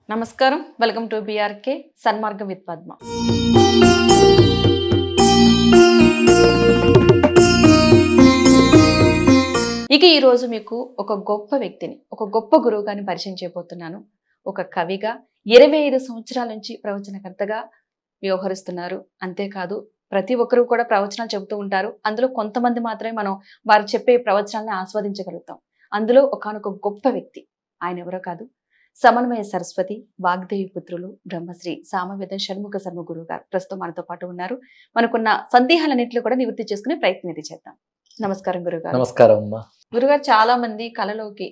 నమస్కారం. Welcome to BRK Sanmargam with Padma. ఇక ఈరోజు మీకు ఒక గొప్ప వ్యక్తిని, ఒక గొప్ప గురువు గారిని పరిచయం చేయబోతున్నాను. ఒక కవిగా 25 సంవత్సరాల నుంచి ప్రవచనకర్తగా వ్యవహరిస్తున్నారు. అంతేకాదు ప్రతి ఒక్కరూ కూడా ప్రవచనాలు చెబుతూ ఉంటారు. అందులో కొంతమంది మాత్రమే మనం వారు చెప్పే ప్రవచనాలను ఆస్వాదించగలుగుతాం. అందులో ఒకానొక గొప్ప వ్యక్తి. ఆయన ఎవరో కాదు, సమన్వయ సరస్వతి వాగ్దేవి పుత్రులు బ్రహ్మశ్రీ సామవేద షణ్ముఖ శర్మ గురువు గారు ప్రస్తుతం మనతో పాటు ఉన్నారు. మనకున్న సందేహాలన్నింటిలో కూడా నివృత్తి చేసుకునే ప్రయత్నం ఇది చేద్దాం. నమస్కారం గురుగారు. నమస్కారం అమ్మా. గురుగారు, చాలా మంది కళలోకి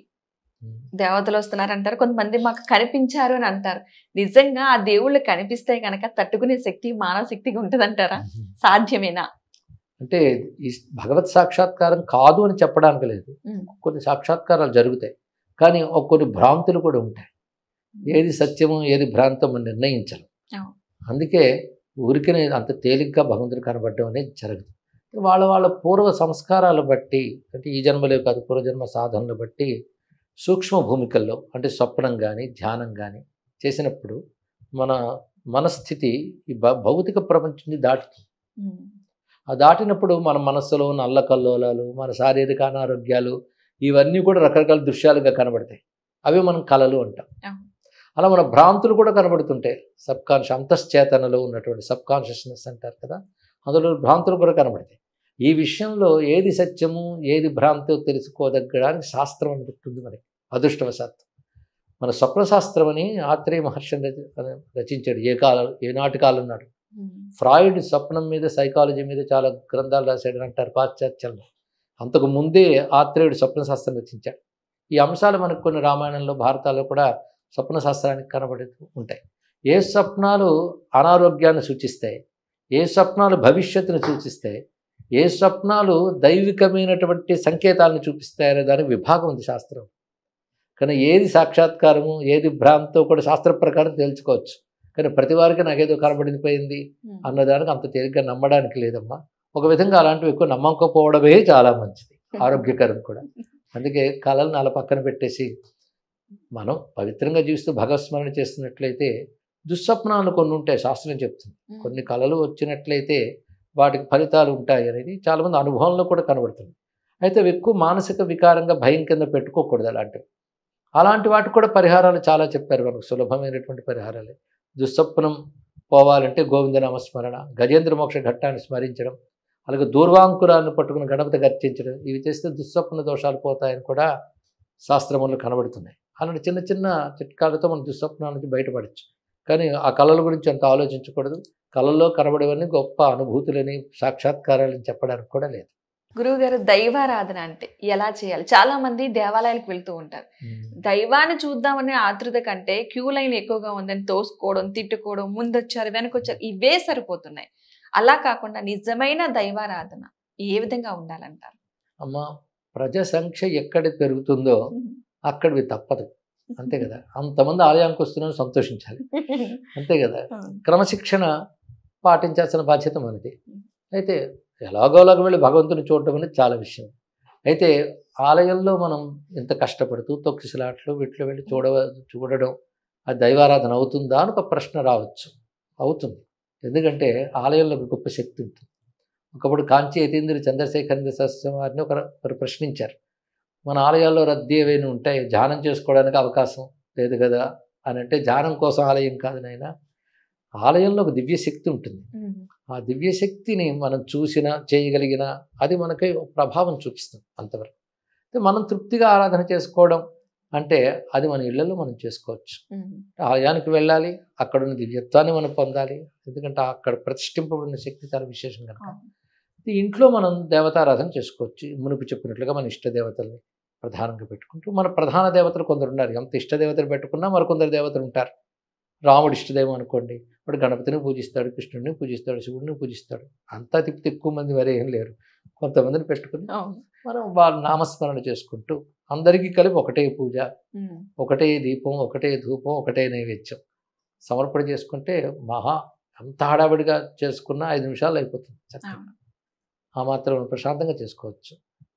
దేవతలు వస్తున్నారు అంటారు, కొంతమంది మాకు కనిపించారు అని అంటారు. నిజంగా ఆ దేవుళ్ళు కనిపిస్తే కనుక తట్టుకునే శక్తి మానవ శక్తిగా ఉంటదంటారా? సాధ్యమేనా? అంటే ఈ భగవత్ సాక్షాత్కారం కాదు అని చెప్పడానికి లేదు. కొన్ని సాక్షాత్కారాలు జరుగుతాయి, కానీ కొన్ని భ్రాంతులు కూడా ఉంటాయి. ఏది సత్యము ఏది భ్రాంతం అని నిర్ణయించడం. అందుకే ఊరికనే అంత తేలిగ్గా భగవంతుడు కనబడడం అనేది జరగదు. వాళ్ళ వాళ్ళ పూర్వ సంస్కారాలు బట్టి, అంటే ఈ జన్మలే కాదు పూర్వజన్మ సాధనలు బట్టి సూక్ష్మ భూమికల్లో, అంటే స్వప్నం కానీ ధ్యానం కానీ చేసినప్పుడు మన మనస్థితి ఈ భౌతిక ప్రపంచాన్ని దాటుతుంది. ఆ దాటినప్పుడు మన మనస్సులో ఉన్న అల్లకల్లోలాలు, మన శారీరక అనారోగ్యాలు, ఇవన్నీ కూడా రకరకాల దృశ్యాలుగా కనబడతాయి. అవి మనం కళలు అంటాం. అలా మన భ్రాంతులు కూడా కనబడుతుంటాయి. అంతశ్చేతనలో ఉన్నటువంటి సబ్కాన్షియస్నెస్ అంటారు కదా, అందులో భ్రాంతులు కూడా కనబడతాయి. ఈ విషయంలో ఏది సత్యము ఏది భ్రాంతో తెలుసుకోదగ్గడానికి శాస్త్రం అనిపిస్తుంది మనకి. అదృష్టవశాత్తు మన స్వప్నశాస్త్రం అని ఆత్రేయ మహర్షి రచించాడు. ఏనాటి కాలం నాడు. ఫ్రాయిడ్ స్వప్నం మీద, సైకాలజీ మీద చాలా గ్రంథాలు రాశాడు అంటారు పాశ్చాత్యంలో. అంతకు ముందే ఆత్రేయుడు స్వప్నశాస్త్రం రచించాడు. ఈ అంశాలు మనకు కొన్ని రామాయణంలో భారతాల్లో కూడా స్వప్నశాస్త్రానికి కనబడుతూ ఉంటాయి. ఏ స్వప్నాలు అనారోగ్యాన్ని సూచిస్తాయి, ఏ స్వప్నాలు భవిష్యత్తును సూచిస్తాయి, ఏ స్వప్నాలు దైవికమైనటువంటి సంకేతాలను చూపిస్తాయనే దానికి విభాగం ఉంది శాస్త్రం. కానీ ఏది సాక్షాత్కారము ఏది భ్రాంతో కూడా శాస్త్ర ప్రకారం తెలుసుకోవచ్చు. కానీ ప్రతి వారికి నాకేదో కనబడిపోయింది అన్నదానికి అంత తేలిగ్గా నమ్మడానికి లేదమ్మా. ఒక విధంగా అలాంటివి ఎక్కువ నమ్మకపోవడమే చాలా మంచిది, ఆరోగ్యకరం కూడా. అందుకే కళలను అలా పక్కన పెట్టేసి మనం పవిత్రంగా జీవిస్తూ భగవత్స్మరణ చేస్తున్నట్లయితే దుస్వప్నాలు కొన్ని ఉంటాయి, శాస్త్రం చెప్తుంది. కొన్ని కళలు వచ్చినట్లయితే వాటికి ఫలితాలు ఉంటాయి అనేది చాలామంది అనుభవంలో కూడా కనబడుతుంది. అయితే అవి ఎక్కువ మానసిక వికారంగా భయం కింద పెట్టుకోకూడదు. అలాంటి వాటికి కూడా పరిహారాలు చాలా చెప్పారు మనకు, సులభమైనటువంటి పరిహారాలే. దుస్వప్నం పోవాలంటే గోవింద నామస్మరణ, గజేంద్ర మోక్ష ఘట్టాన్ని స్మరించడం, అలాగే దూర్వాంకురాన్ని పట్టుకుని గణపతి గర్చించడం, ఇవి చేస్తే దుస్వప్న దోషాలు పోతాయని కూడా శాస్త్రములు కనబడుతున్నాయి. అలాంటి చిన్న చిన్న చిట్కాలతో మనం దుస్వప్నాల నుంచి బయటపడచ్చు. కానీ ఆ కళల గురించి అంత ఆలోచించకూడదు. కళల్లో కనబడేవన్నీ గొప్ప అనుభూతులని, సాక్షాత్కారాలని చెప్పడానికి కూడా లేదు. గురువు గారు, దైవారాధన అంటే ఎలా చేయాలి? చాలా మంది దేవాలయాలకు వెళ్తూ ఉంటారు. దైవాన్ని చూద్దామనే ఆతృత కంటే క్యూ లైన్ ఎక్కువగా ఉందని తోసుకోవడం, తిట్టుకోవడం, ముందొచ్చారు వెనకొచ్చారు, ఇవే సరిపోతున్నాయి. అలా కాకుండా నిజమైన దైవారాధన ఏ విధంగా ఉండాలంటారు? అమ్మ, ప్రజా సంఖ్య ఎక్కడ పెరుగుతుందో అక్కడివి తప్పదు, అంతే కదా. అంతమంది ఆలయానికి వస్తున్నారో సంతోషించాలి, అంతే కదా. క్రమశిక్షణ పాటించాల్సిన బాధ్యత మనది. అయితే ఎలాగోలాగ వెళ్ళి భగవంతుని చూడటం అనేది చాలా విషయం. అయితే ఆలయంలో మనం ఇంత కష్టపడుతూ తొక్కిసలాట్లు వీటిలో వెళ్ళి చూడడం అది దైవారాధన అవుతుందా అని ఒక ప్రశ్న రావచ్చు. అవుతుంది. ఎందుకంటే ఆలయంలో గొప్ప శక్తి ఉంటుంది. ఒకప్పుడు కాంచి యతీంద్ర చంద్రశేఖరేంద్ర శాస్త్రి వారిని ఒకరు ప్రశ్నించారు, మన ఆలయాల్లో రద్దీ ఏవైనా ఉంటాయి, ధ్యానం చేసుకోవడానికి అవకాశం లేదు కదా అని. అంటే ధ్యానం కోసం ఆలయం కాదు నాయన, ఆలయంలో ఒక దివ్యశక్తి ఉంటుంది. ఆ దివ్యశక్తిని మనం చూసినా చేయగలిగినా అది మనకి ప్రభావం చూపిస్తుంది. అంతవరకు మనం తృప్తిగా ఆరాధన చేసుకోవడం అంటే అది మన ఇళ్లలో మనం చేసుకోవచ్చు. ఆలయానికి వెళ్ళాలి, అక్కడున్న దివ్యత్వాన్ని మనం పొందాలి. ఎందుకంటే అక్కడ ప్రతిష్ఠింపబడిన శక్తి చాలా విశేషం కనుక. ఇంట్లో మనం దేవతారాధన చేసుకోవచ్చు. మునుపు చెప్పినట్లుగా మన ఇష్ట దేవతల్ని ప్రధానంగా పెట్టుకుంటూ, మన ప్రధాన దేవతలు కొందరు ఉన్నారు. ఎంత ఇష్ట దేవతలు పెట్టుకున్నా మరికొందరు దేవతలు ఉంటారు. రాముడు ఇష్టదేవం అనుకోండి, వాడు గణపతిని పూజిస్తాడు, కృష్ణుడిని పూజిస్తాడు, శివుడిని పూజిస్తాడు. అంతా తిప్పి ఎక్కువ మంది వరే ఏం లేరు. కొంతమందిని పెట్టుకుని మనం వాళ్ళ నామస్మరణ చేసుకుంటూ అందరికీ కలిపి ఒకటే పూజ, ఒకటే దీపం, ఒకటే ధూపం, ఒకటే నైవేద్యం సమర్పణ చేసుకుంటే ఎంత హడావిడిగా చేసుకున్నా 5 నిమిషాలు అయిపోతుంది చక్కగా. ఆ మాత్రం ప్రశాంతంగా చేసుకోవచ్చు.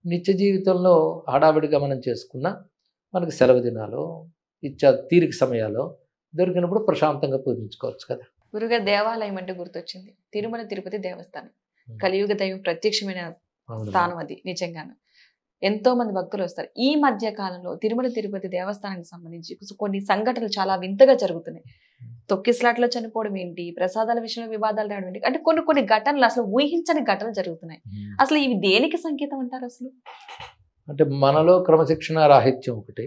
నిత్య జీవితంలో హడావిడిగా మనం చేసుకున్న మనకి సెలవు దినాలు, తీరిక సమయాల్లో దొరికినప్పుడు ప్రశాంతంగా పూజించుకోవచ్చు కదా. గురుగారు దేవాలయం అంటే గుర్తొచ్చింది. తిరుమల తిరుపతి దేవస్థానం కలియుగ దైవం ప్రత్యక్షమైన స్థానం అది. నిజంగాను ఎంతో మంది భక్తులు వస్తారు. ఈ మధ్య కాలంలో తిరుమల తిరుపతి దేవస్థానానికి సంబంధించి కొన్ని సంఘటనలు చాలా వింతగా జరుగుతున్నాయి. తొక్కిస్లాట్లో చనిపోవడం ఏంటి, ప్రసాదాల విషయంలో వివాదాలు రావడం ఏంటి, అంటే కొన్ని ఘటనలు అసలు ఊహించని ఘటనలు జరుగుతున్నాయి. అసలు ఇవి దేనికి సంకేతం అంటారు అసలు? అంటే మనలో క్రమశిక్షణ రాహిత్యం ఒకటి,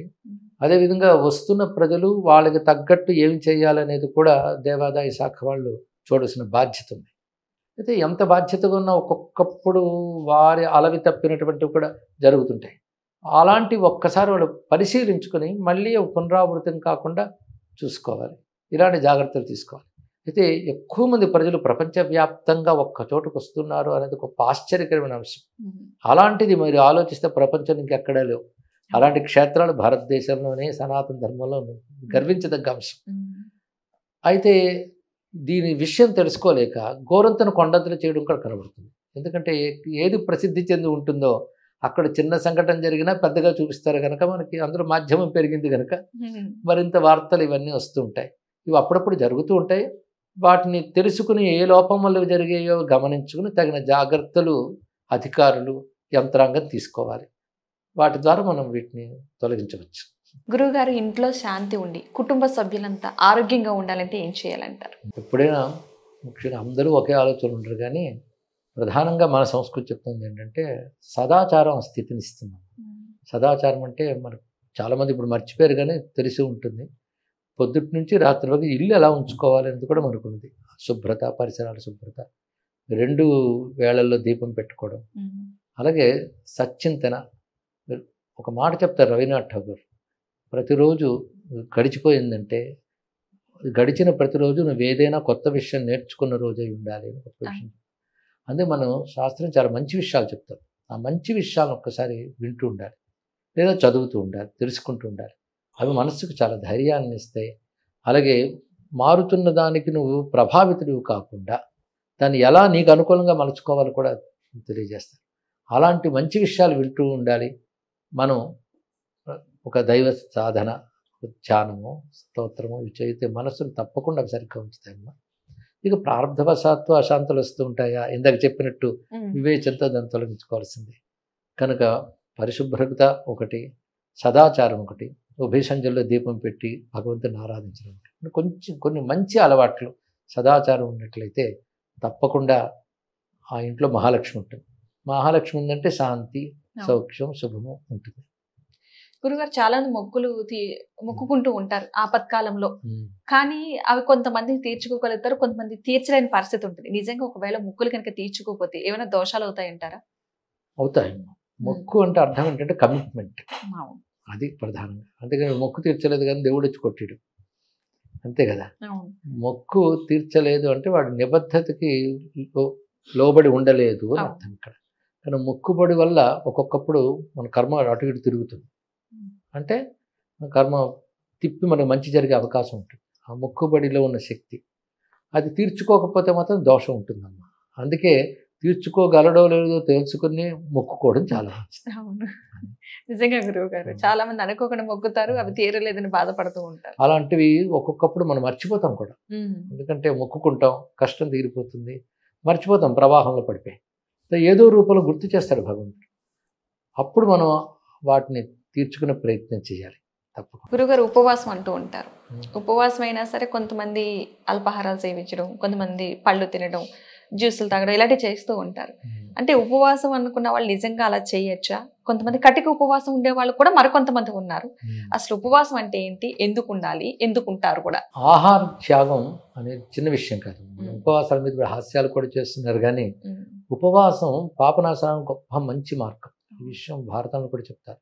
అదేవిధంగా వస్తున్న ప్రజలు వాళ్ళకి తగ్గట్టు ఏం చేయాలనేది కూడా దేవాదాయ శాఖ వాళ్ళు చూడాల్సిన బాధ్యత ఉంది. అయితే ఎంత బాధ్యతగా ఉన్నా ఒక్కొక్కప్పుడు వారి అలవి తప్పినటువంటివి కూడా జరుగుతుంటాయి. అలాంటి ఒక్కసారి వాళ్ళు పరిశీలించుకొని మళ్ళీ పునరావృతం కాకుండా చూసుకోవాలి, ఇలాంటి జాగ్రత్తలు తీసుకోవాలి. అయితే ఎక్కువ మంది ప్రజలు ప్రపంచవ్యాప్తంగా ఒక్క చోటుకు వస్తున్నారు అనేది ఒక ఆశ్చర్యకరమైన అంశం. అలాంటిది మీరు ఆలోచిస్తే ప్రపంచం ఇంకెక్కడా లేవు. అలాంటి క్షేత్రాలు భారతదేశంలోనే సనాతన ధర్మంలో గర్వించదగ్గ అంశం. అయితే దీని విషయం తెలుసుకోలేక గోరంతను కొండంతలు చేయడం కూడా కనబడుతుంది. ఎందుకంటే ఏది ప్రసిద్ధి చెంది ఉంటుందో అక్కడ చిన్న సంఘటన జరిగినా పెద్దగా చూపిస్తారు కనుక మనకి అందులో మాధ్యమం పెరిగింది కనుక మరింత వార్తలు ఇవన్నీ వస్తూ ఉంటాయి. ఇవి అప్పుడప్పుడు జరుగుతూ ఉంటాయి. వాటిని తెలుసుకుని ఏ లోపం వల్ల జరిగాయో గమనించుకుని తగిన జాగ్రత్తలు అధికారులు యంత్రాంగం తీసుకోవాలి. వాటి ద్వారా మనం వీటిని తొలగించవచ్చు. గురువుగారు, ఇంట్లో శాంతి ఉండి కుటుంబ సభ్యులంతా ఆరోగ్యంగా ఉండాలంటే ఏం చేయాలంటారు? ఎప్పుడైనా ముఖ్యంగా అందరూ ఒకే ఆలోచన ఉండరు, కానీ ప్రధానంగా మన సంస్కృతి చెప్తుంది ఏంటంటే సదాచారం స్థితిని ఇస్తున్నాం. సదాచారం అంటే మనకు చాలామంది ఇప్పుడు మర్చిపోయారు, కానీ తెలిసి ఉంటుంది. పొద్దుటి నుంచి రాత్రి వరకు ఇల్లు ఎలా ఉంచుకోవాలి అనేది కూడా మనకు ఉంది. శుభ్రత, పరిసరాల శుభ్రత, 2 వేళల్లో దీపం పెట్టుకోవడం, అలాగే సచ్చింతన. ఒక మాట చెప్తారు రవీంద్రనాథ్ ఠాగూర్, ప్రతిరోజు గడిచిపోయిందంటే గడిచిన ప్రతిరోజు నువ్వు ఏదైనా కొత్త విషయం నేర్చుకున్న రోజై ఉండాలి అని కొత్త విషయం. అందుకే మనం శాస్త్రం చాలా మంచి విషయాలు చెప్తారు. ఆ మంచి విషయాలను ఒక్కసారి వింటూ ఉండాలి, లేదా చదువుతూ ఉండాలి, తెలుసుకుంటూ ఉండాలి. అవి మనస్సుకు చాలా ధైర్యాన్ని ఇస్తాయి. అలాగే మారుతున్న దానికి నువ్వు ప్రభావితుడు కాకుండా దాన్ని ఎలా నీకు అనుకూలంగా మలుచుకోవాలో కూడా తెలియజేస్తాయి. అలాంటి మంచి విషయాలు వింటూ ఉండాలి. మనం ఒక దైవ సాధన, ధ్యానము, స్తోత్రము ఇవి చేస్తే మనస్సును తప్పకుండా అవి సరిగ్గా ఉంచుతాయమ్మా. ఇక ప్రారంభవశాత్తు అశాంతులు వస్తూ ఉంటాయా, ఇందాక చెప్పినట్టు వివేచనతో దాన్ని తొలగించుకోవాల్సింది. కనుక పరిశుభ్రత ఒకటి, సదాచారం ఒకటి, ఉభయ సంధ్యల్లో దీపం పెట్టి భగవంతుని ఆరాధించడం ఒకటి, కొన్ని మంచి అలవాట్లు సదాచారం ఉన్నట్లయితే తప్పకుండా ఆ ఇంట్లో మహాలక్ష్మి ఉంటుంది. మహాలక్ష్మి ఉందంటే శాంతి, సౌఖ్యం, శుభము ఉంటుంది. గురుగారు, చాలా మంది మొక్కుకుంటూ ఉంటారు ఆపత్కాలంలో, కానీ అవి కొంతమంది తీర్చుకోగలుగుతారు, కొంతమంది తీర్చలేని పరిస్థితి ఉంటుంది. నిజంగా ఒకవేళ మొక్కులు కనుక తీర్చుకోకపోతే ఏమైనా దోషాలు అవుతాయి అంటారా? అవుతాయి. మొక్కు అంటే అర్థం ఏంటంటే కమిట్మెంట్, అది ప్రధానంగా. అంతేగాని మొక్కు తీర్చలేదు కానీ దేవుడు వచ్చి కొట్టిడు, అంతే కదా. మొక్కు తీర్చలేదు అంటే వాడు నిబద్ధతకి లోబడి ఉండలేదు అని అర్థం ఇక్కడ. కానీ మొక్కుబడి వల్ల ఒక్కొక్కప్పుడు మన కర్మ అటు ఇటు తిరుగుతుంది. అంటే కర్మ తిప్పి మనకు మంచి జరిగే అవకాశం ఉంటుంది. ఆ మొక్కుబడిలో ఉన్న శక్తి అది తీర్చుకోకపోతే మాత్రం దోషం ఉంటుందమ్మా. అందుకే తీర్చుకోగలడో లేదో తెలుసుకుని మొక్కుకోవడం చాలా మంచిది. అవును, నిజంగా గురువు గారు. చాలా మంది అనుకోకుండా మొక్కుతారు, అవి తీరలేదని బాధపడుతూ ఉంటారు. అలాంటివి ఒక్కొక్కప్పుడు మనం మర్చిపోతాం కూడా. ఎందుకంటే మొక్కుకుంటాం, కష్టం తీరిపోతుంది, మర్చిపోతాం, ప్రవాహంలో పడిపోయి. ఏదో రూపంలో గుర్తు చేస్తాడు భగవంతుడు. అప్పుడు మనం వాటిని తీర్చుకునే ప్రయత్నం చేయాలి తప్పకుండా. గురుగారు, ఉపవాసం అంటూ ఉంటారు. ఉపవాసం అయినా సరే కొంతమంది అల్పాహారాలు సేవించడం, కొంతమంది పళ్ళు తినడం, జ్యూసులు తాగడం, ఇలాంటివి చేస్తూ ఉంటారు. అంటే ఉపవాసం అనుకున్న వాళ్ళు నిజంగా అలా చేయొచ్చా? కొంతమంది కటిక ఉపవాసం ఉండే వాళ్ళు కూడా మరికొంతమంది ఉన్నారు. అసలు ఉపవాసం అంటే ఏంటి, ఎందుకు ఉండాలి, ఎందుకుంటారు కూడా? ఆహార త్యాగం అనేది చిన్న విషయం కాదు. ఉపవాసాల మీద హాస్యాలు కూడా చేస్తున్నారు, కానీ ఉపవాసం పాపనాశనానికి గొప్ప మంచి మార్గం. ఈ విషయం భారతంలో కూడా చెప్తారు.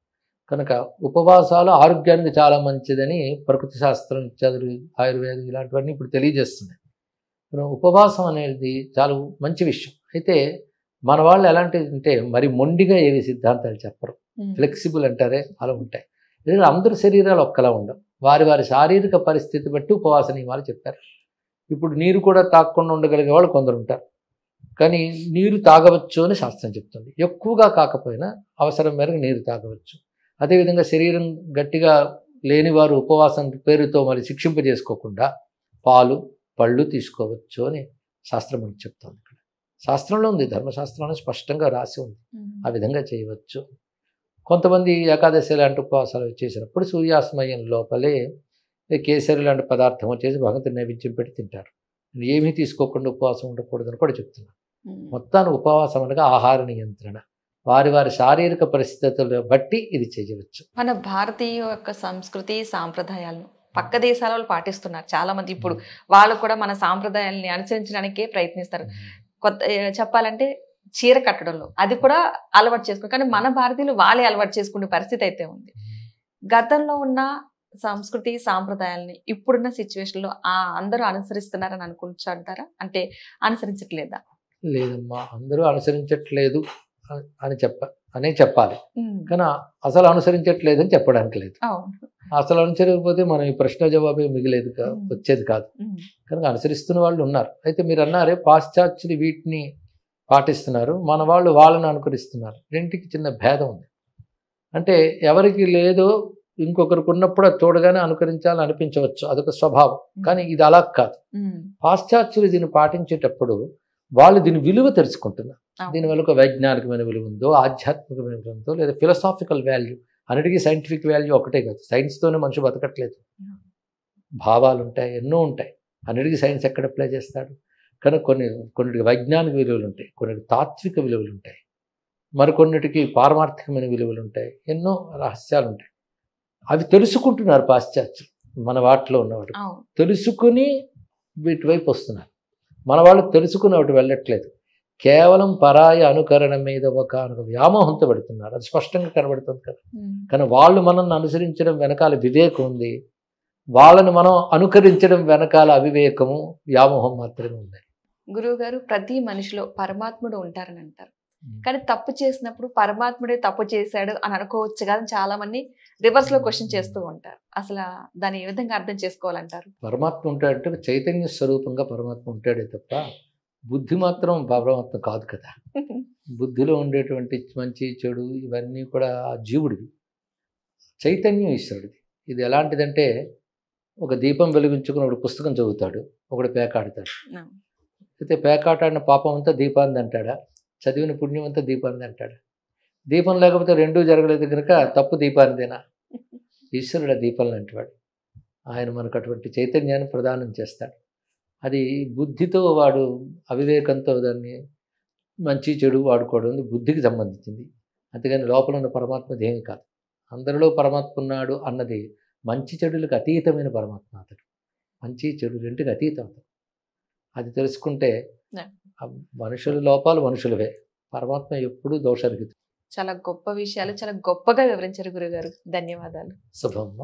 కనుక ఉపవాసాలు ఆరోగ్యానికి చాలా మంచిదని ప్రకృతి శాస్త్రం, చదువు, ఆయుర్వేదం ఇలాంటివన్నీ ఇప్పుడు తెలియజేస్తున్నాయి. ఉపవాసం అనేది చాలా మంచి విషయం. అయితే మన వాళ్ళు ఎలాంటిది అంటే మరి మొండిగా ఏవి సిద్ధాంతాలు చెప్పరు, ఫ్లెక్సిబుల్ అంటారే అలా ఉంటాయి. ఎందుకంటే అందరి శరీరాలు ఒక్కలా ఉండవు, వారి వారి శారీరక పరిస్థితి బట్టి ఉపవాస నియమాలు చెప్పారు. ఇప్పుడు నీరు కూడా తాగకుండా ఉండగలిగే వాళ్ళు కొందరు ఉంటారు, కానీ నీరు తాగవచ్చు అని శాస్త్రం చెప్తుంది. ఎక్కువగా కాకపోయినా అవసరం మేరకు నీరు తాగవచ్చు. అదేవిధంగా శరీరం గట్టిగా లేని వారు ఉపవాసం పేరుతో మరి శిక్షింపజేసుకోకుండా పాలు పళ్ళు తీసుకోవచ్చు అని శాస్త్రం మనకి చెప్తుంది. ఇక్కడ శాస్త్రంలో ఉంది, ధర్మశాస్త్రంలో స్పష్టంగా రాసి ఉంది, ఆ విధంగా చేయవచ్చు. కొంతమంది ఏకాదశి లాంటి ఉపవాసాలు చేసినప్పుడు సూర్యాస్తమయం లోపలే కేసరి లాంటి పదార్థం వచ్చేసి భగవంతుని నైవేద్యం పెట్టి తింటారు. ఏమీ తీసుకోకుండా ఉపవాసం ఉండకూడదని కూడా చెప్తున్నారు. మొత్తాన్ని ఉపవాసం అనగా ఆహార నియంత్రణ, వారి వారి శారీరక పరిస్థితులను బట్టి ఇది చేయవచ్చు. మన భారతీయ యొక్క సంస్కృతి సాంప్రదాయాలను పక్క దేశాల వాళ్ళు పాటిస్తున్నారు చాలా మంది. ఇప్పుడు వాళ్ళు కూడా మన సాంప్రదాయాలని అనుసరించడానికే ప్రయత్నిస్తారు. కొత్త చెప్పాలంటే చీర కట్టడంలో అది కూడా అలవాటు చేసుకున్నారు. కానీ మన భారతీయులు వాళ్ళే అలవాటు చేసుకునే పరిస్థితి అయితే ఉంది. గతంలో ఉన్న సంస్కృతి సాంప్రదాయాలని ఇప్పుడున్న సిచ్యువేషన్ లో అందరూ అనుసరిస్తున్నారని అనుకుంటూ అంటారా? అంటే అనుసరించట్లేదా? లేదమ్మా, అందరూ అనుసరించట్లేదు అనే చెప్పాలి, కానీ అసలు అనుసరించట్లేదు అని చెప్పడానికి లేదు. అసలు అనుసరించకపోతే మనం ఈ ప్రశ్న జవాబే మిగిలేదు వచ్చేది కాదు. కనుక అనుసరిస్తున్న వాళ్ళు ఉన్నారు. అయితే మీరు అన్నారే పాశ్చాత్యులు వీటిని పాటిస్తున్నారు, మన వాళ్ళు వాళ్ళని అనుకరిస్తున్నారు. రెంటికి చిన్న భేదం ఉంది. అంటే ఎవరికి లేదో ఇంకొకరికి ఉన్నప్పుడు అది తోడుగానే అనుకరించాలని అనిపించవచ్చు, అదొక స్వభావం. కానీ ఇది అలా కాదు. పాశ్చాత్యులు దీన్ని పాటించేటప్పుడు వాళ్ళు దీని విలువ తెలుసుకుంటున్నారు. దీనివల్ల ఒక వైజ్ఞానికమైన విలువ ఉందో, ఆధ్యాత్మికమైన విలువ ఉందో, లేదా ఫిలసాఫికల్ వాల్యూ. అన్నిటికీ సైంటిఫిక్ వాల్యూ ఒకటే కాదు, సైన్స్తోనే మనిషి బతకట్లేదు. భావాలు ఉంటాయి, ఎన్నో ఉంటాయి. అన్నిటికీ సైన్స్ ఎక్కడ అప్లై చేస్తాడు? కనుక కొన్నిటికి వైజ్ఞానిక విలువలు ఉంటాయి, కొన్నిటికి తాత్విక విలువలు ఉంటాయి, మరికొన్నిటికి పారమార్థికమైన విలువలు ఉంటాయి, ఎన్నో రహస్యాలు ఉంటాయి. అవి తెలుసుకుంటున్నారు పాశ్చాత్యులు. మన వాటిలో ఉన్నవాడు తెలుసుకుని వీటి వైపు వస్తున్నారు. మన వాళ్ళు తెలుసుకుని వాటి వెళ్ళట్లేదు, కేవలం పరాయ అనుకరణ మీద ఒక వ్యామోహంతో పెడుతున్నారు. అది స్పష్టంగా కనబడుతుంది కదా. కానీ వాళ్ళు మనల్ని అనుసరించడం వెనకాల వివేకం ఉంది, వాళ్ళని మనం అనుకరించడం వెనకాల అవివేకము వ్యామోహం మాత్రమే ఉంది. గురువు గారు, ప్రతి మనిషిలో పరమాత్ముడు ఉంటారని అంటారు. కానీ తప్పు చేసినప్పుడు పరమాత్ముడే తప్పు చేశాడు అని అనుకోవచ్చు కదా, చాలా మంది రివర్స్ లో క్వశ్చన్ చేస్తూ ఉంటారు. అసలు దాన్ని ఏ విధంగా అర్థం చేసుకోవాలంటారు? పరమాత్మ ఉంటాడంటే చైతన్య స్వరూపంగా పరమాత్మ ఉంటాడే తప్ప బుద్ధి మాత్రం పరమాత్మ కాదు కదా. బుద్ధిలో ఉండేటువంటి మంచి చెడు ఇవన్నీ కూడా జీవుడివి, చైతన్యం ఈశ్వరుడిది. ఇది ఎలాంటిదంటే ఒక దీపం వెలిగించుకుని ఒకడు పుస్తకం చదువుతాడు, ఒకడు పేకాడతాడు. అయితే పేకాటాడిన పాపం అంతా దీపాన్ని అంటాడా, చదివిన పుణ్యం అంతా దీపాన్ని అంటాడా? దీపం లేకపోతే రెండూ జరగలేదు కనుక తప్పు దీపానిదేనా? ఈశ్వరుడు దీపాలను అంటాడు. ఆయన మనకు అటువంటి చైతన్యాన్ని ప్రదానం చేస్తాడు. అది బుద్ధితో వాడు అవివేకంతో దాన్ని మంచి చెడు వాడుకోవడం బుద్ధికి సంబంధించింది. అంతేగాని లోపల ఉన్న పరమాత్మది ఏమి కాదు. అందరిలో పరమాత్మ ఉన్నాడు అన్నది మంచి చెడులకు అతీతమైన పరమాత్మ. అతడు మంచి చెడు రెండుకి అతీతం. అది తెలుసుకుంటే మనుషుల లోపాలు మనుషులవే, పరమాత్మ ఎప్పుడూ దోషరహితుడు. చాలా గొప్ప విషయాలు చాలా గొప్పగా వివరించారు గురుగారు. ధన్యవాదాలు. శుభమ్మ.